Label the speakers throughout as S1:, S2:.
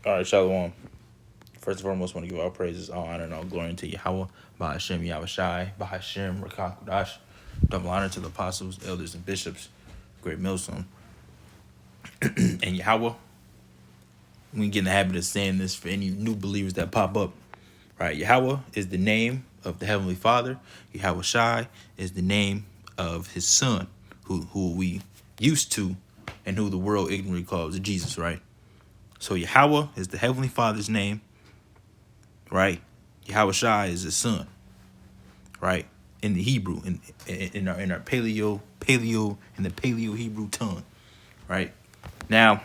S1: All right, Shalom. First and foremost, I want to give all praises, all honor, and all glory to Yahweh, by Hashem, Yahweh Shai, by Hashem, Rakah Kudash. Double honor to the apostles, elders, and bishops, great millstone. And Yahweh, we get in the habit of saying this for any new believers that pop up. Right, Yahweh is the name of the Heavenly Father. Yahweh Shai is the name of his son, who we used to and who the world ignorantly calls Jesus, right? So Yahweh is the Heavenly Father's name, right? Yahweh Shai is his son, right? In the Hebrew, in our paleo in the paleo Hebrew tongue, right? Now,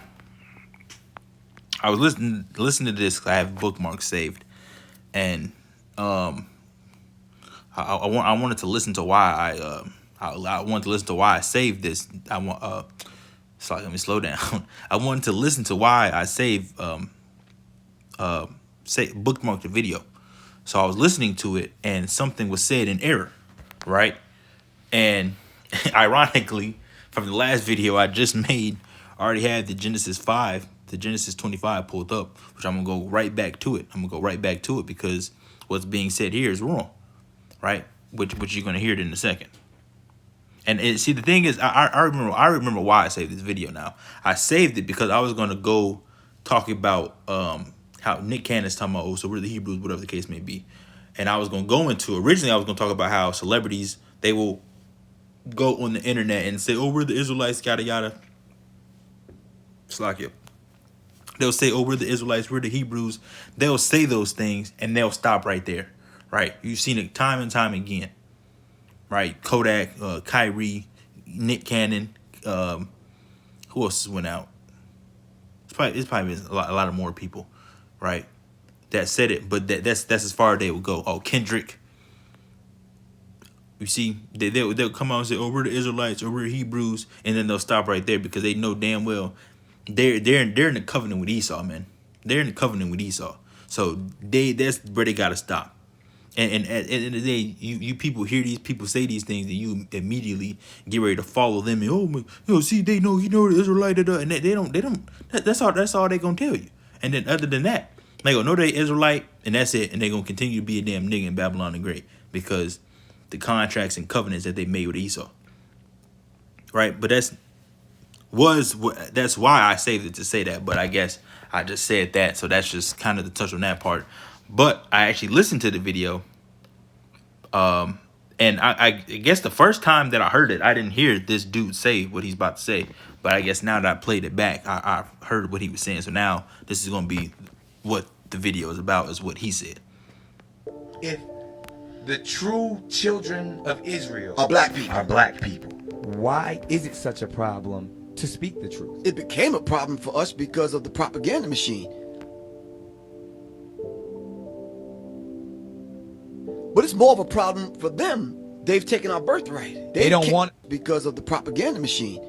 S1: I was listening to this 'cause I have bookmarks saved, and I wanted to listen to why I wanted to listen to why I saved this. I want sorry, let me slow down. I wanted to listen to why I saved bookmarked the video. So I was listening to it, and something was said in error, right? And ironically, from the last video I just made, I already had the Genesis 25 pulled up, which I'm gonna go right back to it. Because what's being said here is wrong, right? Which you're gonna hear it in a second. And see, the thing is, I remember why I saved this video. Now I saved it because I was gonna go talk about how Nick Cannon's talking about, oh, so we're the Hebrews, whatever the case may be. And I was gonna go into originally I was gonna talk about how celebrities, they will go on the internet and say, oh, we're the Israelites, yada yada. Slack it. They'll say, oh, we're the Israelites, we're the Hebrews. They'll say those things and they'll stop right there, right? You've seen it time and time again. Right, Kodak, Kyrie, Nick Cannon, who else went out? It's probably been a lot of more people, right? That said it, but that's as far as they will go. Oh, Kendrick. You see, they'll come out and say, "Oh, we're the Israelites," or "We're Hebrews," and then they'll stop right there because they know damn well they're in the covenant with Esau, man. They're in the covenant with Esau, so that's where they gotta stop. And at the end of the day, you people hear these people say these things, and you immediately get ready to follow them. And see, they know the Israelite, and they don't. That's all they gonna tell you. And then other than that, they gonna know they Israelite, and that's it. And they gonna continue to be a damn nigga in Babylon the Great because the contracts and covenants that they made with Esau, right? But that's why I saved it to say that. But I guess I just said that, so that's just kind of the touch on that part. But I actually listened to the video, and I guess the first time that I heard it, I didn't hear this dude say what he's about to say. But I guess now that I played it back, I heard what he was saying. So now this is going to be what the video is about, is what he said.
S2: If the true children of Israel
S3: are black people,
S2: why is it such a problem to speak the truth?
S3: it became a problem for us because of the propaganda machine. But it's more of a problem for them. They've taken our birthright.
S2: They don't want
S3: because of the propaganda machine.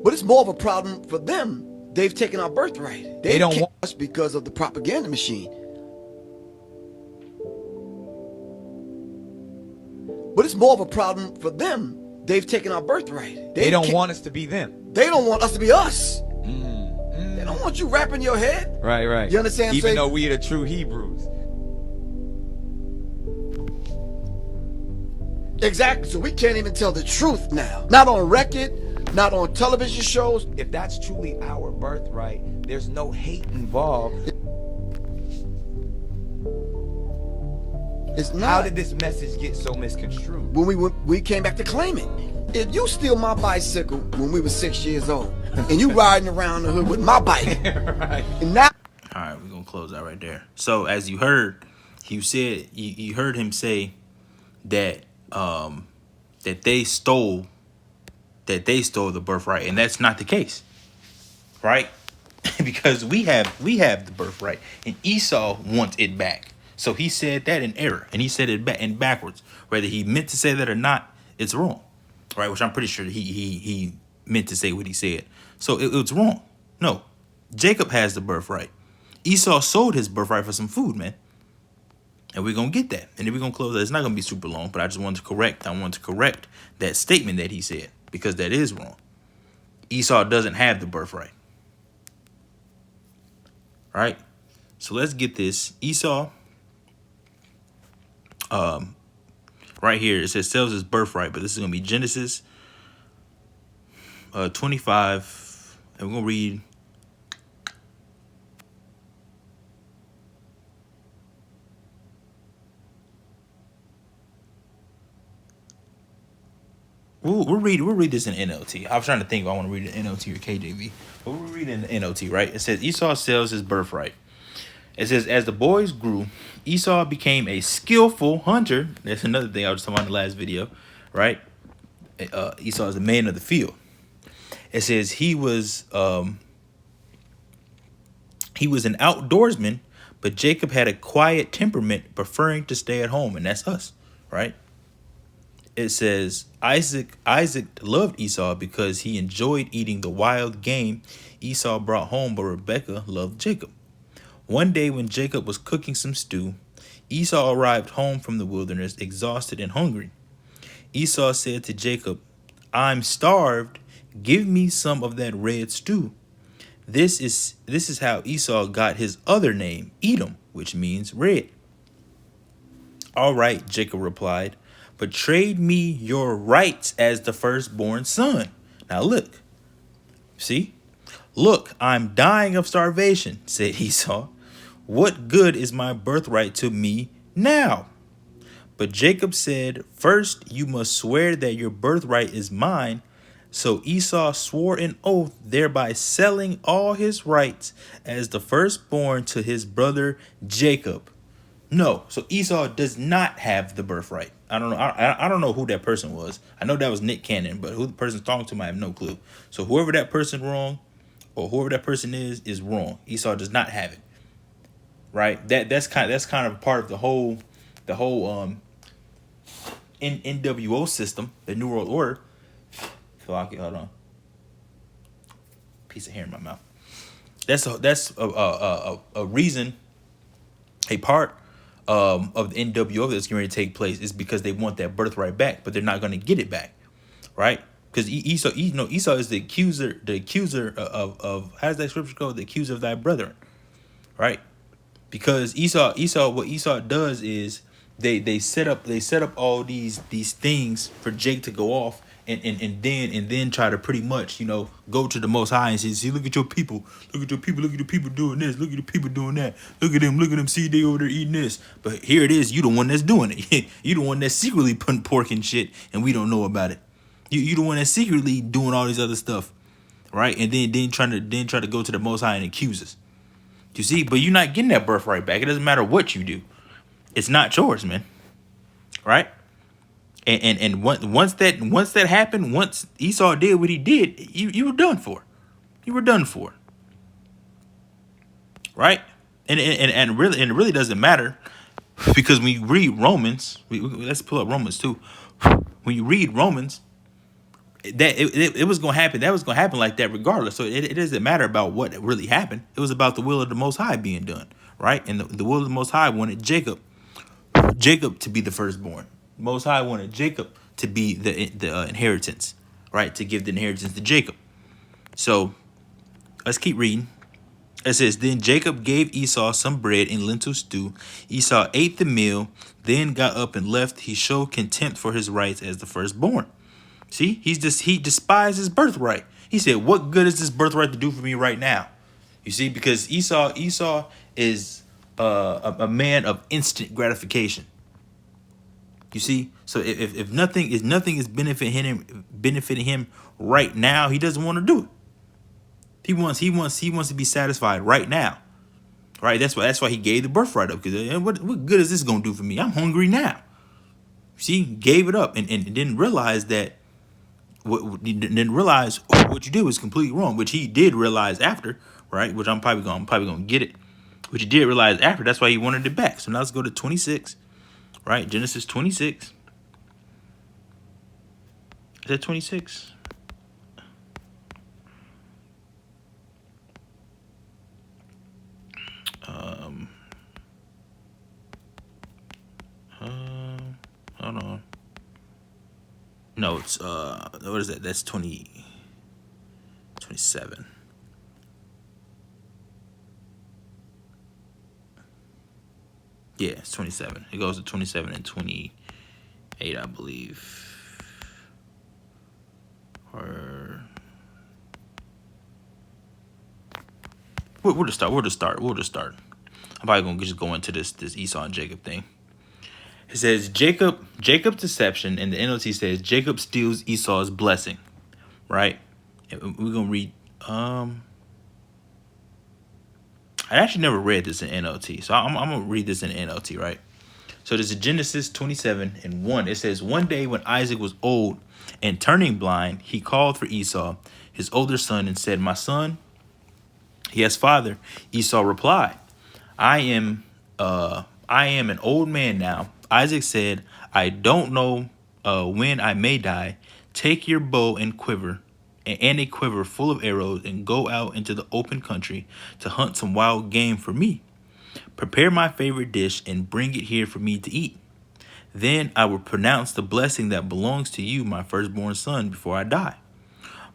S3: But it's more of a problem for them. They've taken our birthright.
S2: They don't want
S3: us because of the propaganda machine. But it's more of a problem for them. They've taken our birthright.
S2: They don't want us to be them.
S3: They don't want us to be us. They don't want you wrapping your head.
S2: Right.
S3: You understand?
S2: Even though we are the true Hebrews.
S3: Exactly. So we can't even tell the truth now. Not on record, not on television shows.
S2: If that's truly our birthright, there's no hate involved.
S3: It's not.
S2: How did this message get so misconstrued?
S3: When we came back to claim it. If you steal my bicycle when we were 6 years old, and you riding around the hood with my bike,
S2: Right.
S3: and now.
S1: All right, we're gonna close that right there. So as you heard, you heard him say that that they stole the birthright, and that's not the case, right? Because we have the birthright, and Esau wants it back. So he said that in error, and he said it in backwards. Whether he meant to say that or not, it's wrong, right? Which I'm pretty sure he meant to say what he said. So it was wrong. No, Jacob has the birthright. Esau sold his birthright for some food, man. And we're going to get that. And then we're going to close that. It's not going to be super long, but I wanted to correct that statement that he said, because that is wrong. Esau doesn't have the birthright. Right? So let's get this. Esau, right here, it says sells his birthright, but this is going to be Genesis 25, and we're going to read. We'll read this in NLT. I was trying to think if I want to read it in NLT or KJV, but we'll read it in the NLT, right? It says Esau sells his birthright. It says, as the boys grew, Esau became a skillful hunter. That's another thing I was talking about in the last video, right? Esau is the man of the field. It says he was an outdoorsman, but Jacob had a quiet temperament, preferring to stay at home, and that's us, right? It says Isaac loved Esau because he enjoyed eating the wild game Esau brought home, but Rebekah loved Jacob. One day when Jacob was cooking some stew, Esau arrived home from the wilderness, exhausted and hungry. Esau said to Jacob, I'm starved. Give me some of that red stew. This is how Esau got his other name, Edom, which means red. All right, Jacob replied, but trade me your rights as the firstborn son. Now look, see? Look, I'm dying of starvation, said Esau. What good is my birthright to me now? But Jacob said, first you must swear that your birthright is mine. So Esau swore an oath, thereby selling all his rights as the firstborn to his brother Jacob. No, so Esau does not have the birthright. I don't know. I don't know who that person was. I know that was Nick Cannon, but who the person's talking to, I have no clue. So whoever that person is wrong. Esau does not have it. Right? That's kind of part of the whole NWO system, the New World Order. Hold on. Piece of hair in my mouth. That's a reason. A part of the NWO that's going to take place is because they want that birthright back, but they're not going to get it back, right? Because Esau is the accuser of how does that scripture go? The accuser of thy brethren, right? Because what Esau does is they set up all these things for Jake to go off and then try to pretty much, go to the Most High and say, see, look at your people, look at the people doing this, look at the people doing that, look at them, see, they over there eating this. But here it is, you the one that's doing it. You the one that's secretly putting pork and shit, and we don't know about it. You the one that's secretly doing all this other stuff, right? And then try to go to the Most High and accuse us. You see, but you're not getting that birthright back. It doesn't matter what you do. It's not yours, man. Right? And once that happened, once Esau did what he did, you were done for. You were done for. Right? And it really doesn't matter, because when you read Romans, let's pull up Romans 2. When you read Romans, that it was going to happen. That was going to happen like that regardless. So it doesn't matter about what really happened. It was about the will of the Most High being done, right? And the will of the Most High wanted Jacob to be the firstborn. The Most High wanted Jacob to be the inheritance, right? To give the inheritance to Jacob. So let's keep reading. It says, then Jacob gave Esau some bread and lentil stew. Esau ate the meal, then got up and left. He showed contempt for his rights as the firstborn. See, he despised his birthright. He said, what good is this birthright to do for me right now? You see, because Esau is a man of instant gratification. You see, so if nothing is benefiting him right now, he doesn't want to do it. He wants to be satisfied right now. Right? That's why he gave the birthright up, because what good is this going to do for me? I'm hungry now. See, gave it up and didn't realize that. Didn't realize what you did was completely wrong, which he did realize after, right? Which I'm probably gonna get it. Which he did realize after. That's why he wanted it back. So now let's go to 26, right? Genesis 26. Is that 26? Hold on. No, it's what is that? That's 20. 27. Yeah, it's 27. It goes to 27 and 28, I believe. Or we'll just start. I'm probably gonna just go into this Esau and Jacob thing. It says Jacob's deception, and the NLT says Jacob steals Esau's blessing, right? And we're gonna read. I actually never read this in NLT, so I'm gonna read this in NLT, right? So this is Genesis 27 and 1. It says, one day when Isaac was old and turning blind, he called for Esau, his older son, and said, "My son." "Yes, father." Esau replied, I am an old man now." Isaac said, "I don't know when I may die. Take your bow and a quiver full of arrows, and go out into the open country to hunt some wild game for me. Prepare my favorite dish and bring it here for me to eat. Then I will pronounce the blessing that belongs to you, my firstborn son, before I die."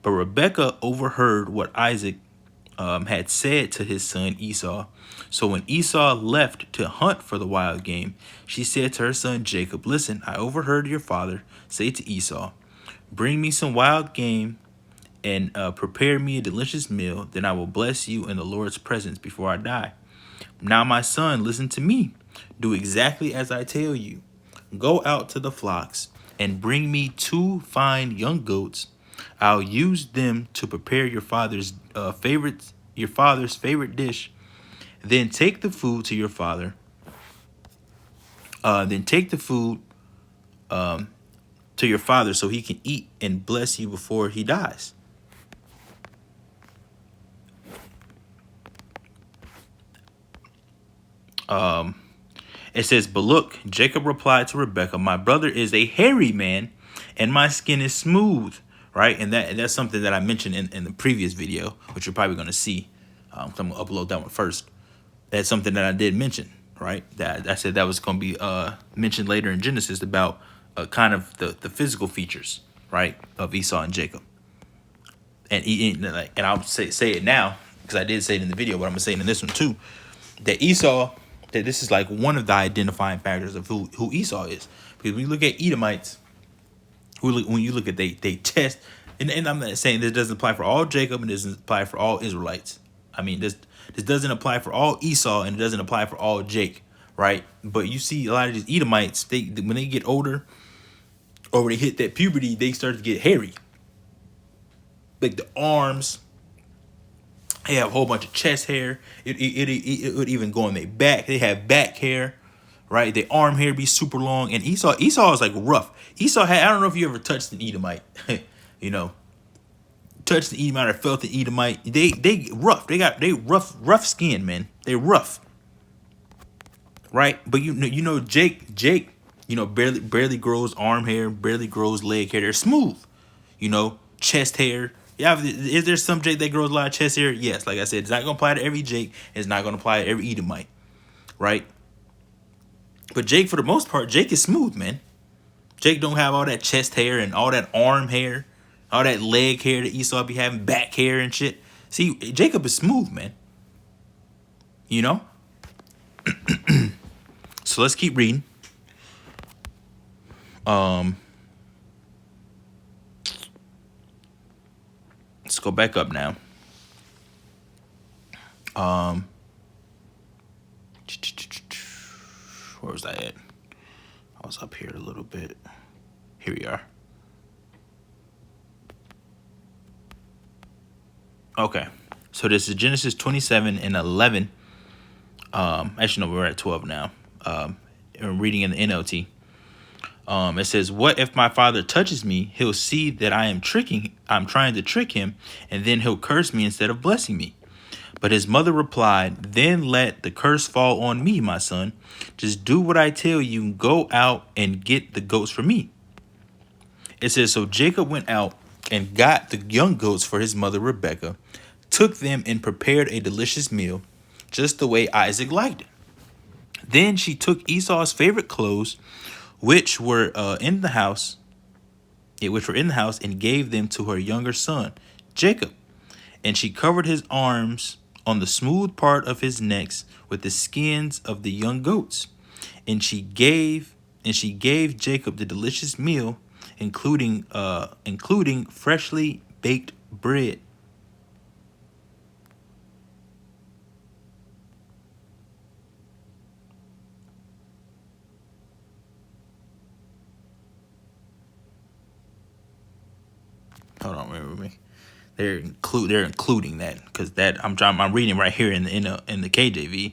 S1: But Rebekah overheard what Isaac had said to his son Esau. So when Esau left to hunt for the wild game, she said to her son Jacob, "Listen, I overheard your father say to Esau, 'Bring me some wild game and prepare me a delicious meal. Then I will bless you in the Lord's presence before I die. Now, my son, listen to me. Do exactly as I tell you. Go out to the flocks and bring me 2 fine young goats. I'll use them to prepare your father's favorite dish. Then take the food to your father. To your father so he can eat and bless you before he dies.'" It says, "But look," Jacob replied to Rebekah, "my brother is a hairy man, and my skin is smooth." Right, and that's something that I mentioned in the previous video, which you're probably going to see. I'm going to upload that one first. That's something that I did mention, right? That I said that was going to be mentioned later in Genesis about kind of the physical features, right, of Esau and Jacob. And I'll say it now because I did say it in the video, but I'm gonna say it in this one too. That this is like one of the identifying factors of who Esau is. Because when you look at Edomites, when you look at they test, and I'm not saying this doesn't apply for all Jacob and doesn't apply for all Israelites. I mean, this doesn't apply for all Esau and it doesn't apply for all Jake, right? But you see a lot of these Edomites, when they get older or when they hit that puberty, they start to get hairy. Like the arms, they have a whole bunch of chest hair. It would even go on their back. They have back hair, right? Their arm hair be super long. And Esau is like rough. Esau had, I don't know if you ever touched an Edomite, touched the Edomite or felt the Edomite. They rough. They rough skin, man. They rough, right? But Jake, barely grows arm hair, barely grows leg hair. They're smooth, chest hair. Yeah, is there some Jake that grows a lot of chest hair? Yes, like I said, it's not gonna apply to every Jake. It's not gonna apply to every Edomite, right? But Jake, for the most part, Jake is smooth, man. Jake don't have all that chest hair and all that arm hair, all that leg hair that Esau be having, back hair and shit. See, Jacob is smooth, man. So let's keep reading. Let's go back up now. Where was I at? I was up here a little bit. Here we are. Okay. So this is Genesis 27 and 11. Actually, no, we're at 12 now. I'm reading in the NLT. It says, "What if my father touches me? He'll see that I'm trying to trick him, and then he'll curse me instead of blessing me." But his mother replied, "Then let the curse fall on me, my son. Just do what I tell you. Go out and get the goats for me." It says, so Jacob went out and got the young goats for his mother Rebekah, took them and prepared a delicious meal, just the way Isaac liked it. Then she took Esau's favorite clothes, which were in the house, and gave them to her younger son, Jacob. And she covered his arms on the smooth part of his necks with the skins of the young goats. And she gave Jacob the delicious meal, including freshly baked bread. Hold on, remember me. They're including that, because that I'm reading right here in the KJV.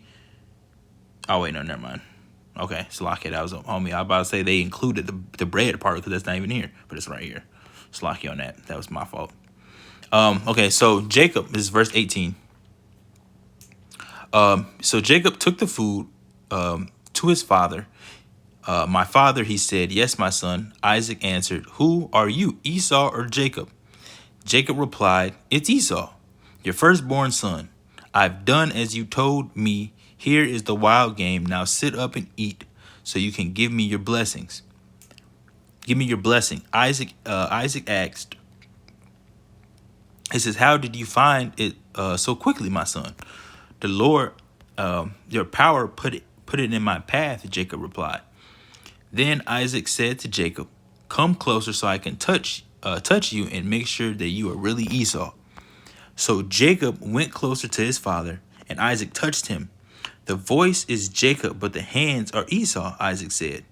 S1: Oh wait, no, never mind. Okay, Slakia, that was on me. I was about to say they included the bread part because that's not even here, but it's right here. Slakia on that. That was my fault. Okay, so Jacob, this is verse 18. So Jacob took the food to his father. My father, he said, yes, my son. Isaac answered, who are you, Esau or Jacob? Jacob replied, it's Esau, your firstborn son. I've done as you told me. Here is the wild game. Now sit up and eat so you can give me your blessings. Give me your blessing. Isaac asked, he says, how did you find it so quickly, my son? The Lord, your power put it in my path, Jacob replied. Then Isaac said to Jacob, come closer so I can touch you and make sure that you are really Esau. So Jacob went closer to his father, and Isaac touched him. The voice is Jacob, but the hands are Esau, Isaac said.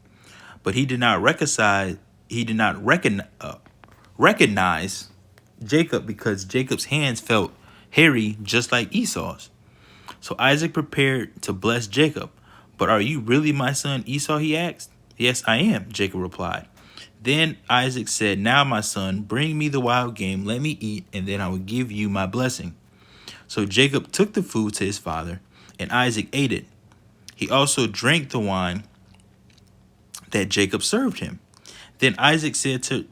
S1: But he did not recognize Jacob because Jacob's hands felt hairy just like Esau's. So Isaac prepared to bless Jacob. But are you really my son Esau, he asked. Yes, I am, Jacob replied. Then Isaac said, now, my son, bring me the wild game, let me eat, and then I will give you my blessing. So Jacob took the food to his father, and Isaac ate it. He also drank the wine that Jacob served him. Then Isaac said to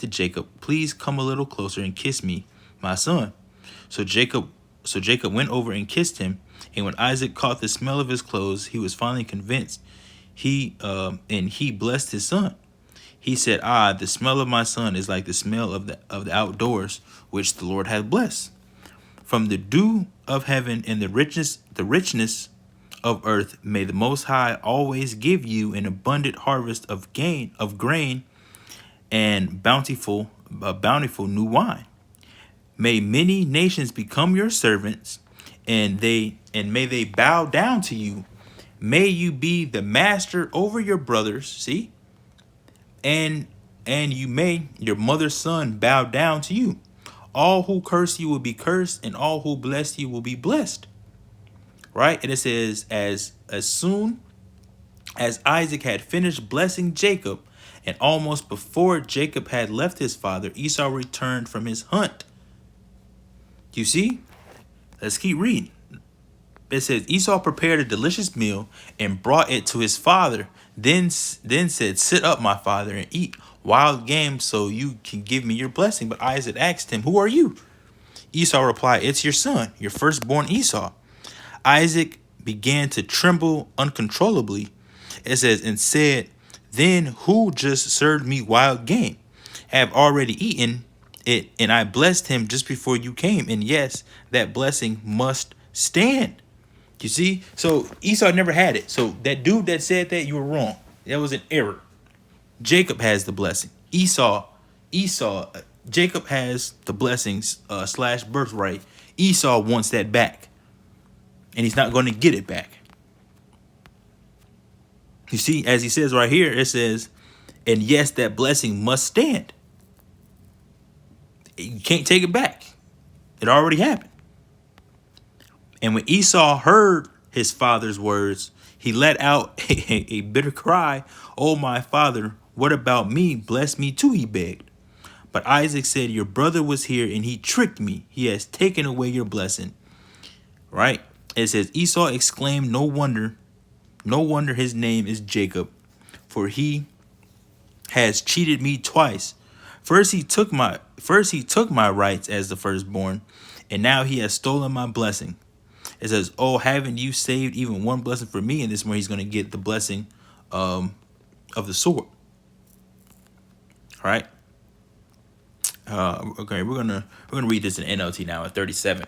S1: Jacob, please come a little closer and kiss me, my son. So Jacob went over and kissed him, and when Isaac caught the smell of his clothes, he was finally convinced. He blessed his son. He said, the smell of my son is like the smell of the outdoors, which the Lord hath blessed. From the dew of heaven and the richness of earth, may the Most High always give you an abundant harvest of grain and bountiful new wine. May many nations become your servants, and may they bow down to you. May you be the master over your brothers. See, and you may your mother's son bow down to you. All who curse you will be cursed, and all who bless you will be blessed. Right? And it says, as soon as Isaac had finished blessing Jacob, and almost before Jacob had left his father, Esau returned from his hunt. You see? Let's keep reading. It says, Esau prepared a delicious meal and brought it to his father. Then said, sit up, my father, and eat wild game so you can give me your blessing. But Isaac asked him, who are you? Esau replied, it's your son, your firstborn Esau. Isaac began to tremble uncontrollably. It says, and said, then who just served me wild game? I have already eaten it, and I blessed him just before you came. And yes, that blessing must stand. You see? So Esau never had it. So that dude that said that, you were wrong. That was an error. Jacob has the blessing. Jacob has the blessings / birthright. Esau wants that back. And he's not going to get it back. You see, as he says right here, it says, and yes, that blessing must stand. You can't take it back. It already happened. And when Esau heard his father's words, he let out a bitter cry. Oh, my father, what about me? Bless me too, he begged. But Isaac said, your brother was here and he tricked me. He has taken away your blessing. Right? It says, Esau exclaimed, no wonder his name is Jacob, for he has cheated me twice. First he took my rights as the firstborn, and now he has stolen my blessing. It says, oh, haven't you saved even one blessing for me? And this is where he's going to get the blessing of the sword. All right. Okay, we're gonna read this in NLT now at 37.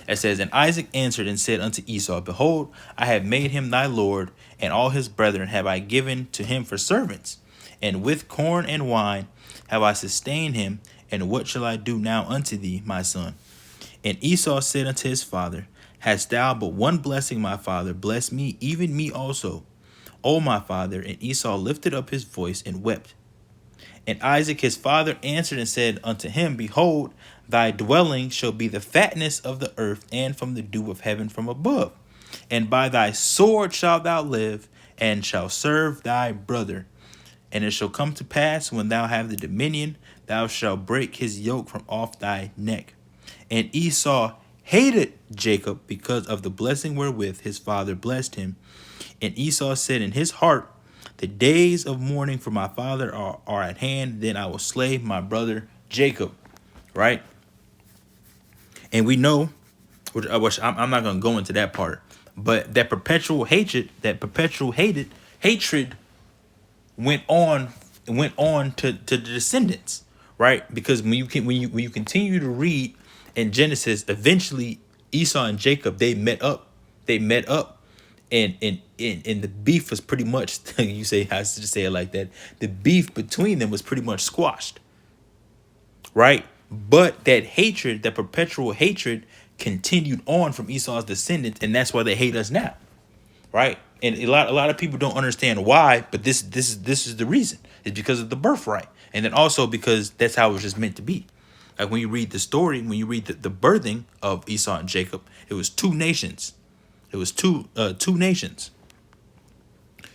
S1: It says, "And Isaac answered and said unto Esau, Behold, I have made him thy lord, and all his brethren have I given to him for servants, and with corn and wine have I sustained him. And what shall I do now unto thee, my son? And Esau said unto his father, Hast thou but one blessing, my father? Bless me, even me also, O my father. And Esau lifted up his voice and wept. And Isaac his father answered and said unto him, Behold, thy dwelling shall be the fatness of the earth, and from the dew of heaven from above. And by thy sword shalt thou live, and shalt serve thy brother. And it shall come to pass, when thou have the dominion, thou shalt break his yoke from off thy neck. And Esau hated Jacob because of the blessing wherewith his father blessed him. And Esau said in his heart, The days of mourning for my father are at hand, then I will slay my brother Jacob." Right? And we know, which I'm not going to go into that part, but that perpetual hatred, hatred went on to the descendants, right? Because when you continue to read in Genesis, eventually Esau and Jacob, they met up, and the beef was pretty much you say, I should say it like that, the beef between them was pretty much squashed, right? But that hatred, that perpetual hatred, continued on from Esau's descendants, and that's why they hate us now, right? And a lot of people don't understand why, but this is the reason. It's because of the birthright, and then also because that's how it was just meant to be. Like when you read the story, when you read the birthing of Esau and Jacob, it was two nations. It was two nations.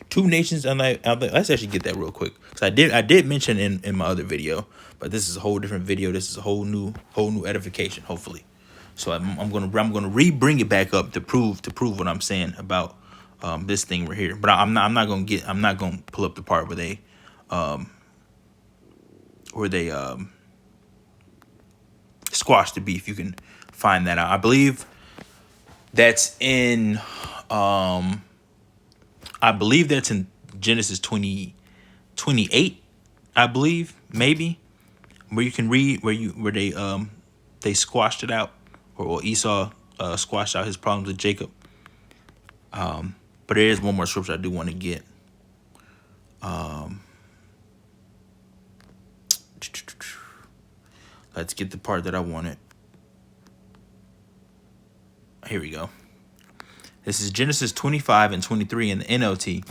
S1: Two nations, and let's actually get that real quick. So I did mention in my other video, but this is a whole different video. This is a whole new edification, hopefully. So I'm gonna bring it back up to prove what I'm saying about this thing right here. But I'm not gonna pull up the part where they squash the beef. You can find that out. I believe that's in Genesis 28, I believe, maybe, where you can read where they squashed it out, or Esau squashed out his problems with Jacob. But there is one more scripture I do want to get. Let's get the part that I wanted. Here we go. This is Genesis 25 and 23 in the NLT.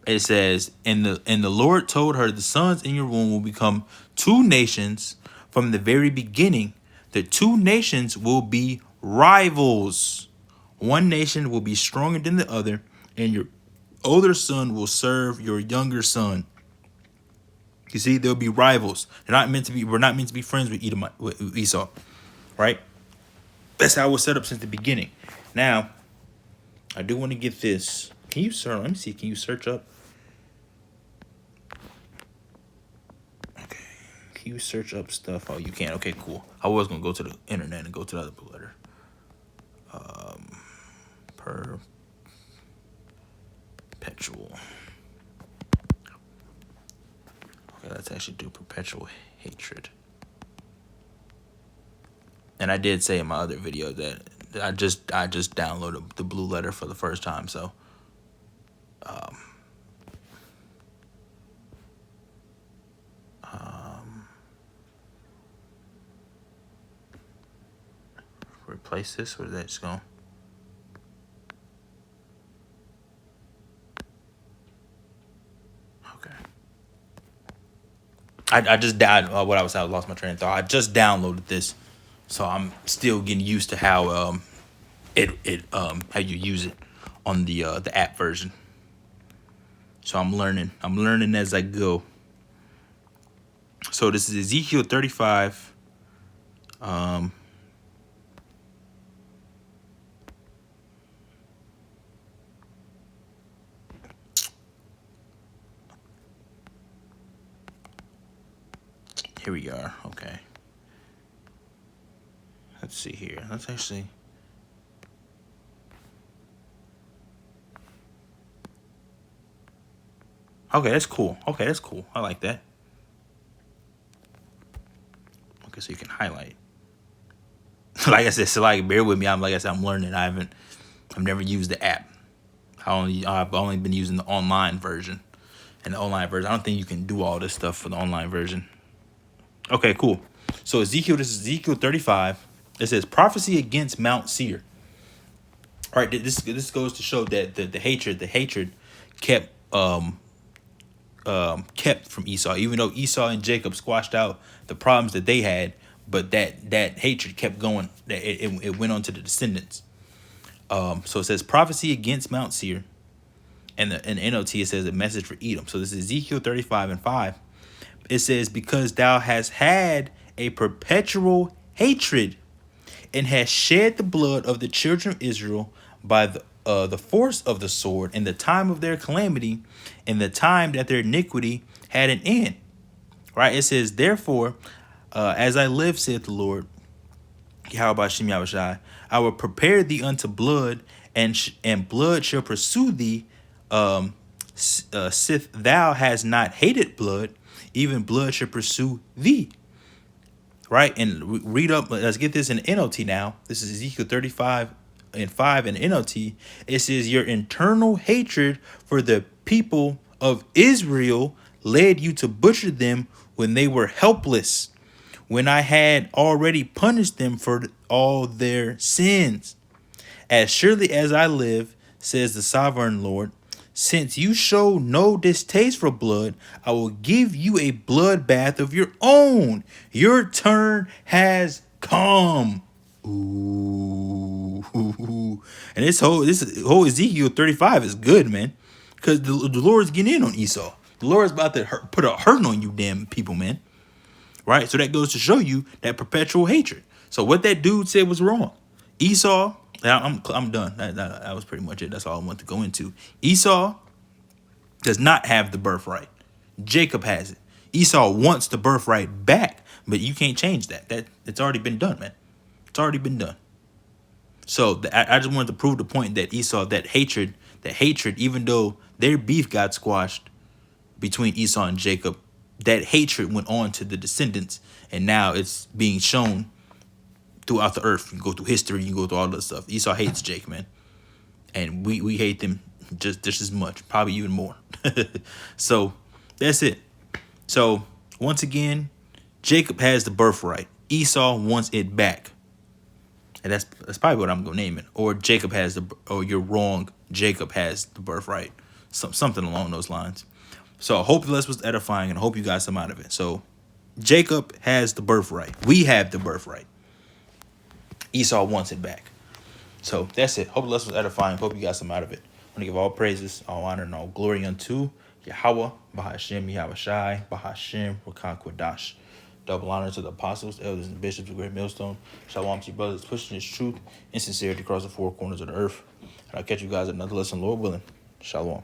S1: It says, and the Lord told her, The sons in your womb will become two nations from the very beginning. The two nations will be rivals. One nation will be stronger than the other, and your older son will serve your younger son. You see, they'll be rivals. We're not meant to be friends with Esau, right? That's how it was set up since the beginning. Now, I do want to get this. Can you search? Let me see. Can you search up? Okay. Can you search up stuff? Oh, you can. Okay, cool. I was gonna go to the internet and go to the other blue letter. Perpetual. Okay, let's actually do perpetual hatred. And I did say in my other video that I just downloaded the blue letter for the first time, so replace this, or is that just going? Okay. I just I lost my train of thought. I just downloaded this, so I'm still getting used to how how you use it on the app version. So I'm learning as I go. So this is Ezekiel 35. Here we are. Okay. Let's see here. Let's actually. Okay, that's cool. I like that. Okay, so you can highlight. Like I said, so like bear with me. I'm learning. I've never used the app. I've only been using the online version. And the online version, I don't think you can do all this stuff for the online version. Okay, cool. So this is Ezekiel 35. It says prophecy against Mount Seir. All right, this goes to show that the hatred kept kept from Esau, even though Esau and Jacob squashed out the problems that they had, but that hatred kept going. That it went on to the descendants. So it says prophecy against Mount Seir, and in the NOT it says a message for Edom. So this is Ezekiel 35:5. It says, because thou hast had a perpetual hatred, and hast shed the blood of the children of Israel by the force of the sword in the time of their calamity, in the time that their iniquity had an end. Right? It says, therefore, as I live, saith the Lord, Yahweh Shem Yahushai, I will prepare thee unto blood, and blood shall pursue thee. Sith thou hast not hated blood, even blood shall pursue thee. Right? And read up. Let's get this in NOT now. This is Ezekiel 35:5 in NOT. It says, your internal hatred for the people of Israel led you to butcher them when they were helpless, when I had already punished them for all their sins. As surely as I live, says the sovereign Lord, since you show no distaste for blood, I will give you a bloodbath of your own. Your turn has come. Ooh. And this whole Ezekiel 35 is good, man. Because the Lord's getting in on Esau. The Lord's about to put a hurting on you damn people, man. Right? So that goes to show you that perpetual hatred. So what that dude said was wrong. Esau, I'm done. That was pretty much it. That's all I want to go into. Esau does not have the birthright. Jacob has it. Esau wants the birthright back, but you can't change that. It's already been done, man. It's already been done. So I just wanted to prove the point that Esau, that hatred, even though their beef got squashed between Esau and Jacob, that hatred went on to the descendants, and now it's being shown throughout the earth. You go through history, you go through all that stuff. Esau hates Jacob, man, and we hate them just as much, probably even more. So that's it. So once again, Jacob has the birthright. Esau wants it back, and that's probably what I'm gonna name it. Or you're wrong. Jacob has the birthright. Something along those lines. So I hope this was edifying, and I hope you got some out of it. So Jacob has the birthright. We have the birthright. Esau wants it back. So that's it. Hope this was edifying. Hope you got some out of it. I want to give all praises, all honor, and all glory unto Yahweh, Bahashem, Yahushai, Bahashem, Rakah, double honor to the apostles, elders, and bishops of Great Millstone. Shalom to you brothers, pushing this truth and sincerity across the four corners of the earth. And I'll catch you guys at another lesson, Lord willing. Shalom.